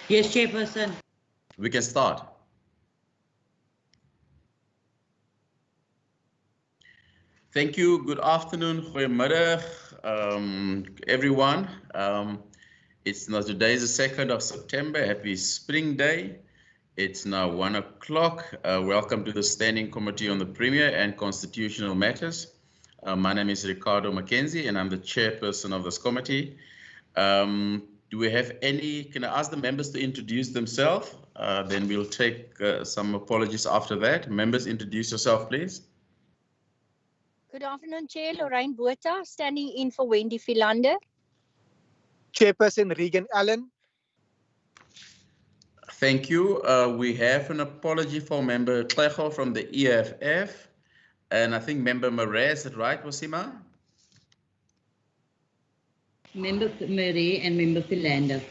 Yes, Chairperson. We can start. Thank you. Good afternoon, goeiemiddag, everyone. It's now today is the 2nd of September. Happy Spring Day. It's now 1 o'clock. Welcome to the Standing Committee on the Premier and Constitutional Matters. My name is Ricardo Mackenzie, and I'm the chairperson of this committee. Do we have any? Can I ask the members to introduce themselves? Then we'll take some apologies after that. Members, introduce yourself, please. Good afternoon, Chair. Lorraine Botha, standing in for Wendy Philander. Chairperson Regan Allen. Thank you. We have an apology for Member Klecho from the EFF. And I think Member Murray, is it right, Wasima? Member Murray and Member Philander.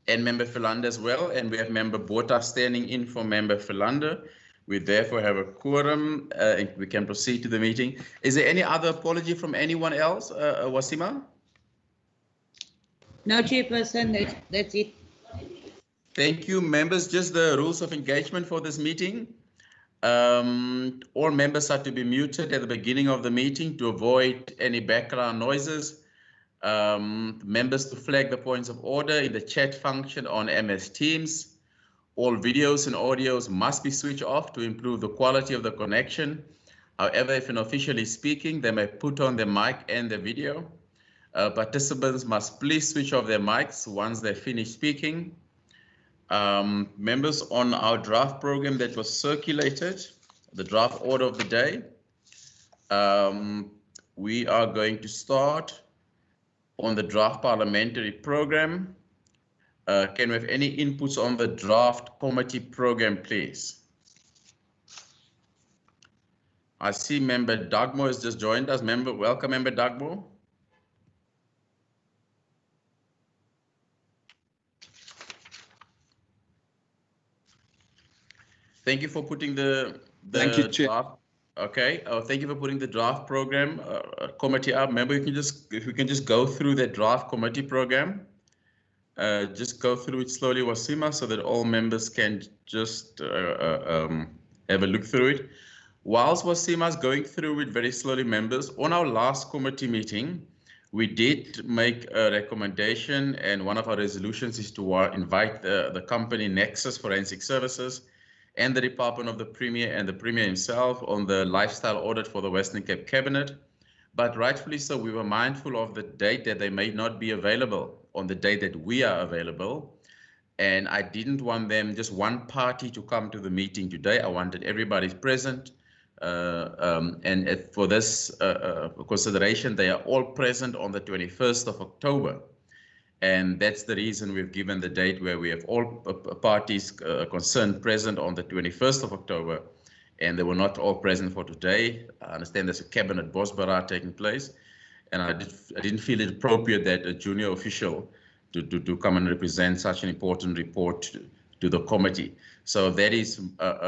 And Member Philander as well. And we have Member Botha standing in for Member Philander. We therefore have a quorum. We can proceed to the meeting. Is there any other apology from anyone else, Wasima? No, Chairperson, that's it. Thank you, members. Just the rules of engagement for this meeting. All members are to be muted at the beginning of the meeting to avoid any background noises. Members to flag the points of order in the chat function on MS Teams. All videos and audios must be switched off to improve the quality of the connection. However, if an official is speaking, they may put on their mic and the video. Participants must please switch off their mics once they finish speaking. Members, on our draft program that was circulated, the draft order of the day, we are going to start on the draft parliamentary program. Can we have any inputs on the draft committee program, please? I see Member Dagmo has just joined us. Welcome, Member Dagmo. Thank you for putting the Thank you, Chair. draft. Okay. Thank you for putting the draft program committee up. Member, if we can just go through the draft committee program. Just go through it slowly, Wasima, so that all members can just have a look through it. Whilst Wasima is going through it very slowly, members, on our last committee meeting, we did make a recommendation, and one of our resolutions is to invite the company Nexus Forensic Services and the Department of the Premier and the Premier himself on the lifestyle audit for the Western Cape Cabinet. But rightfully so, we were mindful of the date that they may not be available on the day that we are available. And I didn't want them, just one party, to come to the meeting today. I wanted everybody present. And for this consideration, they are all present on the 21st of October. And that's the reason we've given the date where we have all parties concerned present on the 21st of October. And they were not all present for today. I understand there's a cabinet bosbara taking place. And I didn't feel it appropriate that a junior official to come and represent such an important report to the committee. So that is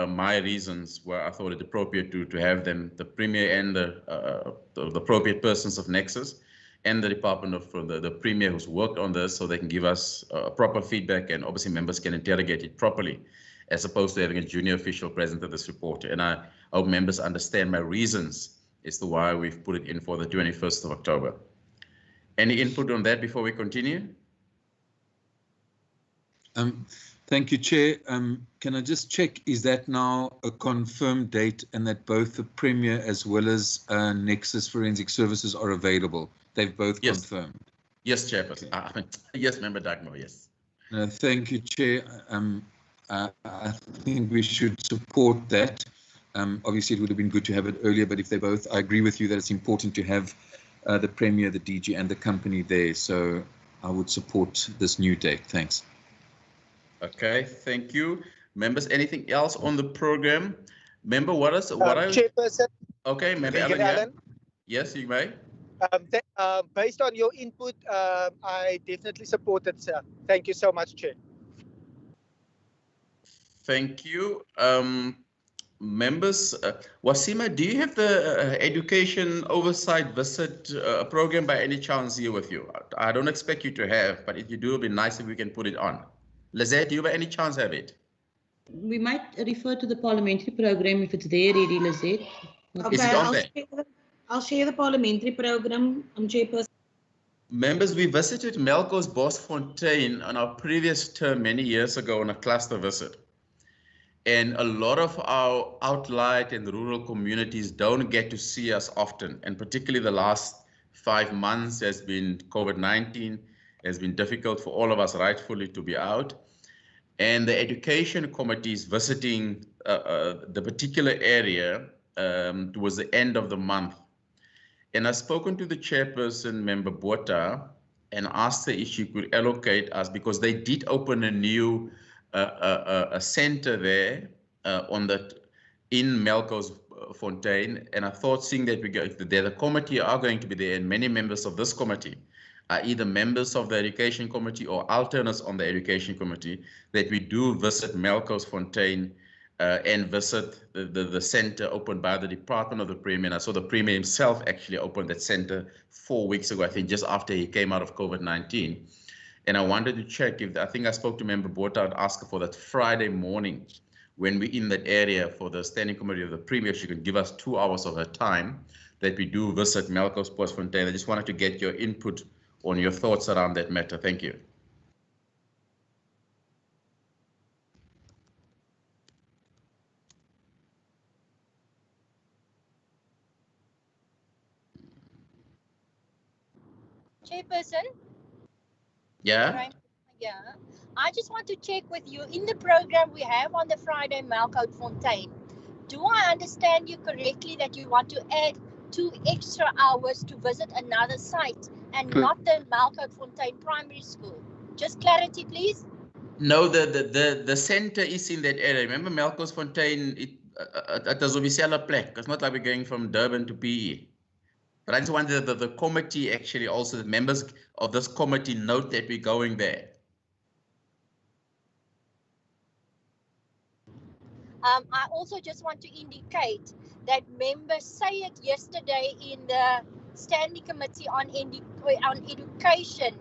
my reasons where I thought it appropriate to have them, the Premier and the appropriate persons of Nexus and the Department of the Premier who's worked on this, so they can give us proper feedback, and obviously members can interrogate it properly, as opposed to having a junior official present at this report. And I hope members understand my reasons as to why we've put it in for the 21st of October. Any input on that before we continue? Thank you, Chair. Can I just check, is that now a confirmed date and that both the Premier as well as Nexus Forensic Services are available? They've both confirmed. Yes, Chairperson. Okay. Yes, Member Dagmo, yes. Thank you, Chair. I think we should support that. Obviously, it would have been good to have it earlier, but if they both, I agree with you that it's important to have the Premier, the DG, and the company there. So I would support this new date. Thanks. Okay, thank you. Members, anything else on the program? Member, Chairperson. Okay, Member Allen, yeah. Yes, you may. Based on your input, I definitely support it, sir. Thank you so much, Chair. Thank you. Members, Wasima, do you have the education oversight visit program by any chance here with you? I don't expect you to have, but if you do, it'd be nice if we can put it on. Lizette, do you by any chance have it? We might refer to the parliamentary program if it's there already, Lizette. Is it on there? I'll share the parliamentary program, Chairperson. Members, we visited Melkos Bosfontein on our previous term many years ago on a cluster visit. And a lot of our outlying and rural communities don't get to see us often. And particularly the last 5 months has been COVID-19, has been difficult for all of us rightfully to be out. And the education committee is visiting the particular area towards the end of the month. And I've spoken to the chairperson, Member Botha, and asked her if she could allocate us, because they did open a new a center there in Melkos Fontaine. And I thought, seeing that the committee are going to be there, and many members of this committee are either members of the education committee or alternates on the education committee, that we do visit Melkos Fontaine and visit the center opened by the Department of the Premier. And I saw the Premier himself actually opened that center 4 weeks ago, I think just after he came out of COVID-19. And I wanted to check if, I think I spoke to Member Botha and asked her for that Friday morning when we're in that area for the Standing Committee of the Premier, she could give us 2 hours of her time that we do visit Melkos Bosfontein. I just wanted to get your input on your thoughts around that matter. Thank you. Chairperson? Yeah? Right. Yeah. I just want to check with you. In the program we have on the Friday, Melkos Fontaine, do I understand you correctly that you want to add 2 extra hours to visit another site and not the Melkos Fontaine Primary School? Just clarity, please. No, the center is in that area. Remember Melkos Fontaine, it does official plek. It's not like we're going from Durban to PE. But I just wanted the committee, actually also the members of this committee, note that we're going there. I also just want to indicate that members say it yesterday in the Standing Committee on Education,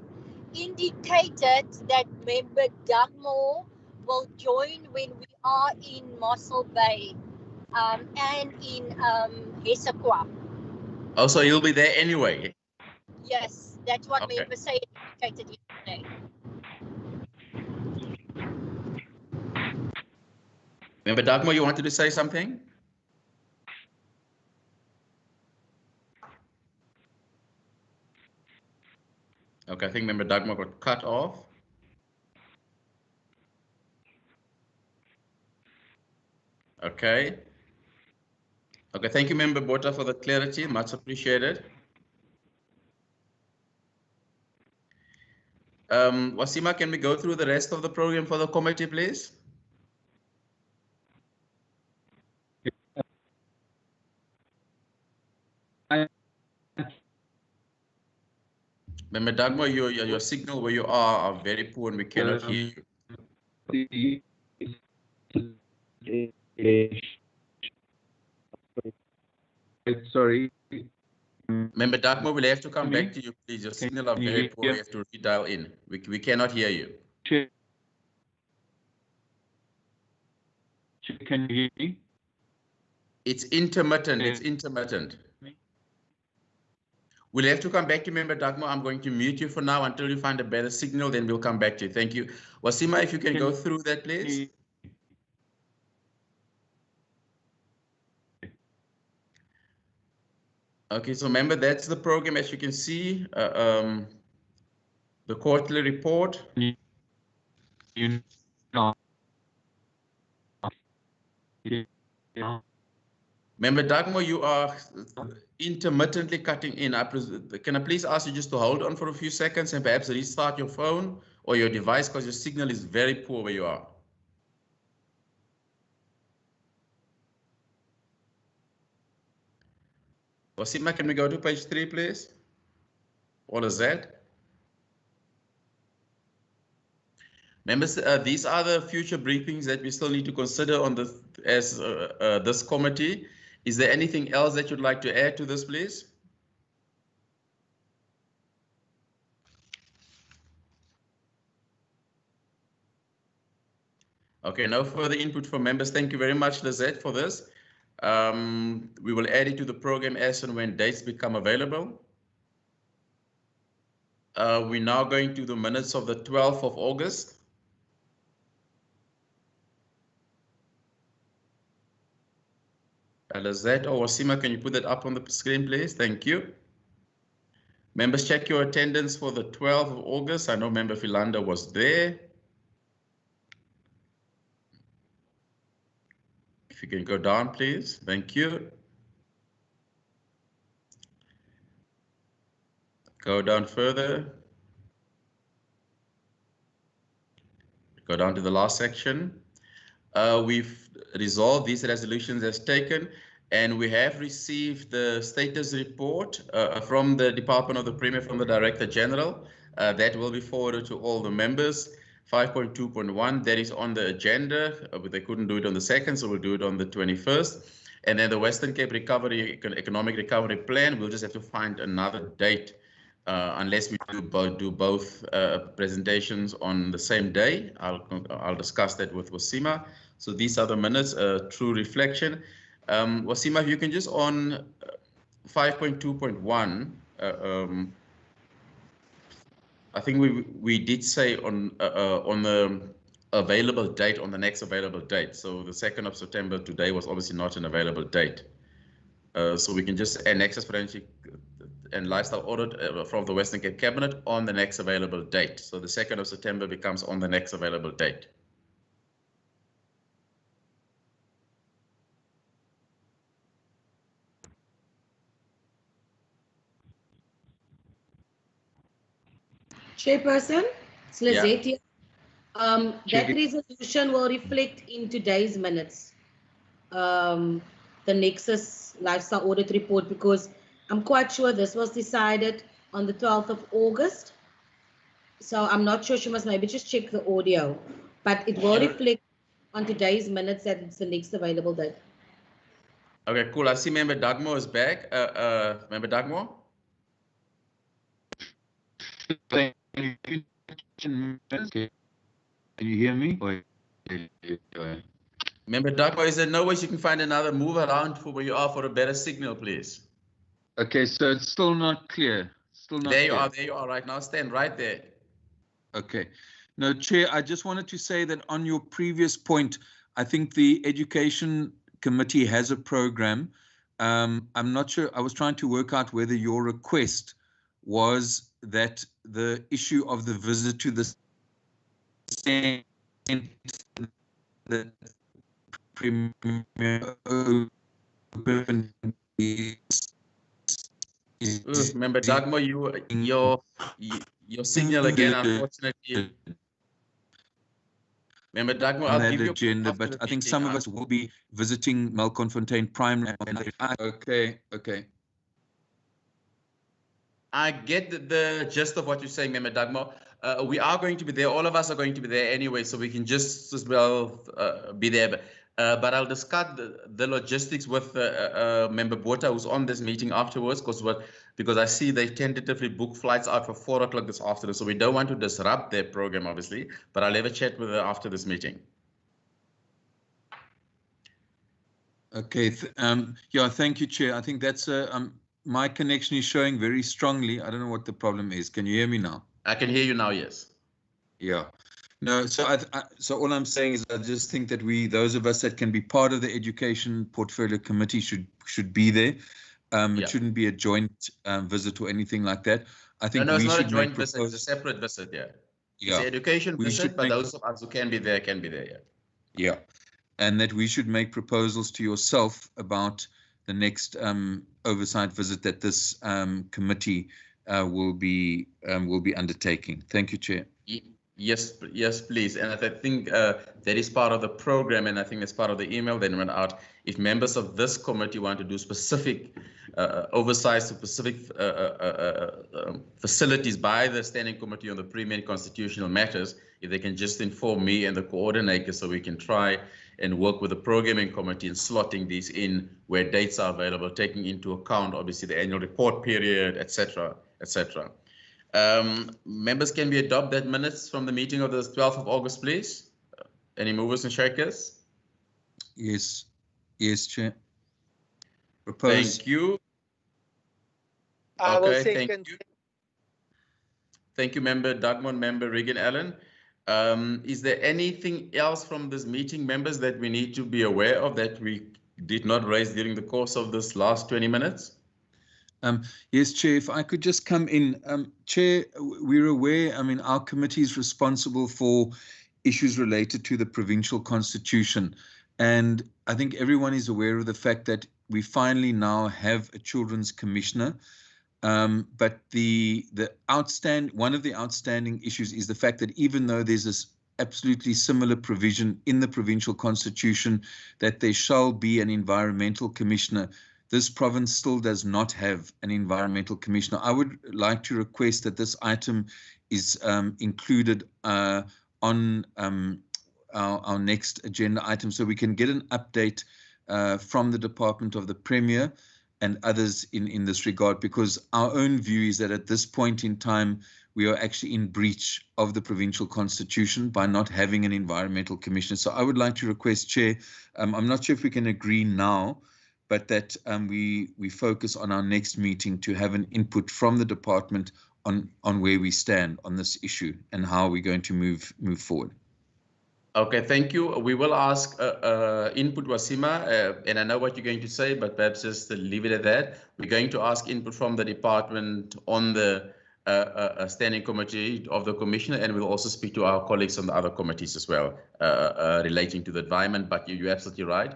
indicated that Member Dugmore will join when we are in Mossel Bay and in Hessequa. Oh, so you'll be there anyway? Yes, that's what Okay. members say indicated yesterday. Member Dugmore, you wanted to say something? Okay, I think Member Dugmore got cut off. Okay. Okay, thank you, Member Botha, for the clarity. Much appreciated. Wasima, can we go through the rest of the program for the committee, please? Member Dugmore, your signal where you are very poor and we cannot hear you. Sorry. Member Dugmore, we'll have to come back to you, please. Your signal are very poor. We have to redial in. We cannot hear you. Can you hear me? It's intermittent. It's intermittent. We'll have to come back to Member Dugmore. I'm going to mute you for now until you find a better signal, then we'll come back to you. Thank you. Wasima, if you can go through that, please. Okay, so remember, that's the program, as you can see, the quarterly report. Member Dugmore, you are intermittently cutting in. Can I please ask you just to hold on for a few seconds and perhaps restart your phone or your device, because your signal is very poor where you are. Wasima, can we go to page 3, please? What is that? Members, these are the future briefings that we still need to consider on this committee. Is there anything else that you'd like to add to this, please? Okay, no further input from members. Thank you very much, Lizette, for this. We will add it to the program as and when dates become available. We're now going to the minutes of the 12th of August. Lizette or Wasima, can you put that up on the screen, please? Thank you. Members, check your attendance for the 12th of August. I know Member Philander was there. If you can go down, please. Thank you. Go down further. Go down to the last section. We've resolved these resolutions as taken, and we have received the status report from the Department of the Premier, from the Director General. That will be forwarded to all the members. 5.2.1, that is on the agenda, but they couldn't do it on the 2nd, so we'll do it on the 21st. And then the Western Cape Recovery, Economic Recovery Plan, we'll just have to find another date unless we do both presentations on the same day. I'll discuss that with Wasima. So these are the minutes, true reflection. Wasima, if you can just on 5.2.1, I think we did say on the available date, on the next available date. So the 2nd of September today was obviously not an available date. So we can just annex as forensic and lifestyle audit from the Western Cape Cabinet on the next available date. So the 2nd of September becomes on the next available date. Chairperson, it's Lizette Yeah. here. That resolution will reflect in today's minutes. The Nexus Lifestyle Audit Report, because I'm quite sure this was decided on the 12th of August. So I'm not sure, she must maybe just check the audio, but it will reflect on today's minutes that it's the next available date. Okay, cool. I see Member Dugmore is back. Member Dugmore? Thank you. Can you hear me? Member Dugmore, is there no way you can find another move around for where you are for a better signal, please? Okay, so it's still not clear. Still not there you clear. are, there you are right now. Stand right there. Okay. No, Chair, I just wanted to say that on your previous point, I think the Education Committee has a program. I'm not sure, I was trying to work out whether your request was that the issue of the visit to the centre, the Premier open Member Dugmore, your signal again, unfortunately. Member Dugmore, I'll give you agenda, but I think some of us will be visiting Melkonfontein Prime. Okay, okay. I get the gist of what you're saying, Member Dugmore. We are going to be there. All of us are going to be there anyway, so we can just as well be there. But I'll discuss the logistics with Member Botha, who's on this meeting afterwards, because I see they tentatively book flights out for 4 o'clock this afternoon. So we don't want to disrupt their program, obviously, but I'll have a chat with her after this meeting. Okay. Yeah, thank you, Chair. I think that's my connection is showing very strongly. I don't know what the problem is. Can you hear me now? I can hear you now, yes. Yeah. No, so so all I'm saying is I just think that those of us that can be part of the Education Portfolio Committee should be there. It shouldn't be a joint visit or anything like that. I think no, it's we not should a joint visit, it's a separate visit, yeah. It's an education visit, but those of us who can be there, yeah. Yeah. And that we should make proposals to yourself about the next oversight visit that this committee will be undertaking. Thank you, Chair. Yes, please. And I think that is part of the program, and I think that's part of the email that went out. If members of this committee want to do specific oversight to specific facilities by the Standing Committee on the Premier and Constitutional Matters, if they can just inform me and the coordinator, so we can try and work with the programming committee and slotting these in where dates are available, taking into account obviously the annual report period, etc., etc. Members, can we adopt that minutes from the meeting of the 12th of August, please? Any movers and shakers? Yes. Yes, Chair. Propose. Thank you. I will Okay, second. thank you. Thank you, Member Dugmore, Member Regan Allen. Is there anything else from this meeting, members, that we need to be aware of that we did not raise during the course of this last 20 minutes? Yes, Chair, if I could just come in. Chair, we're aware, I mean, our committee is responsible for issues related to the provincial constitution. And I think everyone is aware of the fact that we finally now have a children's commissioner. But one of the outstanding issues is the fact that even though there's this absolutely similar provision in the provincial constitution that there shall be an environmental commissioner, this province still does not have an environmental commissioner. I would like to request that this item is included on our next agenda item so we can get an update from the Department of the Premier and others in this regard, because our own view is that at this point in time, we are actually in breach of the provincial constitution by not having an environmental commissioner. So I would like to request, Chair, I'm not sure if we can agree now, but that we focus on our next meeting to have an input from the department on where we stand on this issue and how we're going to move forward. Okay, thank you. We will ask input, Wasima, and I know what you're going to say, but perhaps just leave it at that. We're going to ask input from the department on the standing committee of the commissioner, and we'll also speak to our colleagues on the other committees as well relating to the environment. But you're absolutely right.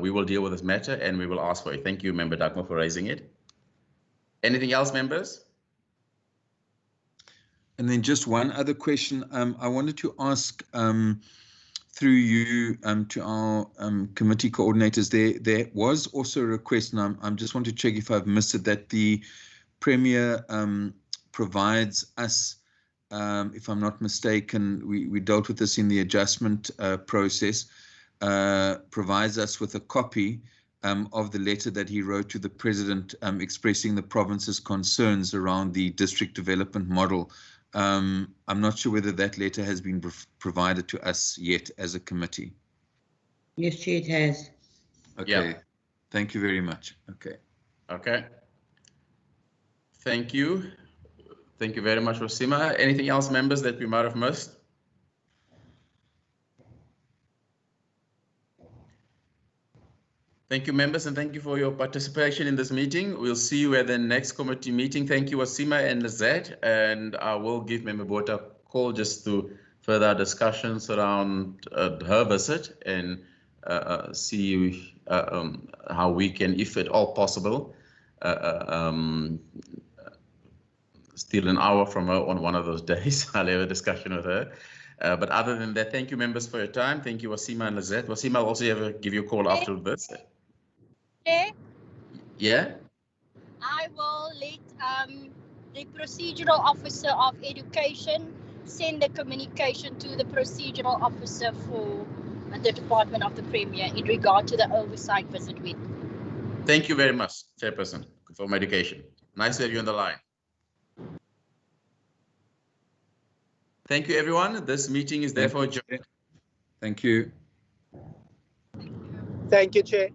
We will deal with this matter and we will ask for it. Thank you, Member Dugmore, for raising it. Anything else, members? And then just one other question. I wanted to ask through you to our committee coordinators. There was also a request, and I just want to check if I've missed it, that the Premier provides us, if I'm not mistaken, we dealt with this in the adjustment process, provides us with a copy of the letter that he wrote to the President expressing the province's concerns around the district development model. I'm not sure whether that letter has been provided to us yet as a committee. Yes, Chair, it has. Okay. Yeah. Thank you very much. Okay. Okay. Thank you. Thank you very much, Wasima. Anything else, members, that we might have missed? Thank you, members, and thank you for your participation in this meeting. We'll see you at the next committee meeting. Thank you, Wasima and Lizette, and I will give Member Botha a call just to further discussions around her visit and see how we can, if at all possible, steal an hour from her on one of those days. I'll have a discussion with her. But other than that, thank you, members, for your time. Thank you, Wasima and Lizette. Wasima, I'll also give you a call after this. Okay. Yeah? I will let the procedural officer of education send the communication to the procedural officer for the Department of the Premier in regard to the oversight visit week. Thank you very much, Chairperson, for education. Nice to have you on the line. Thank you, everyone. This meeting is therefore adjourned. Thank you. Thank you, Chair.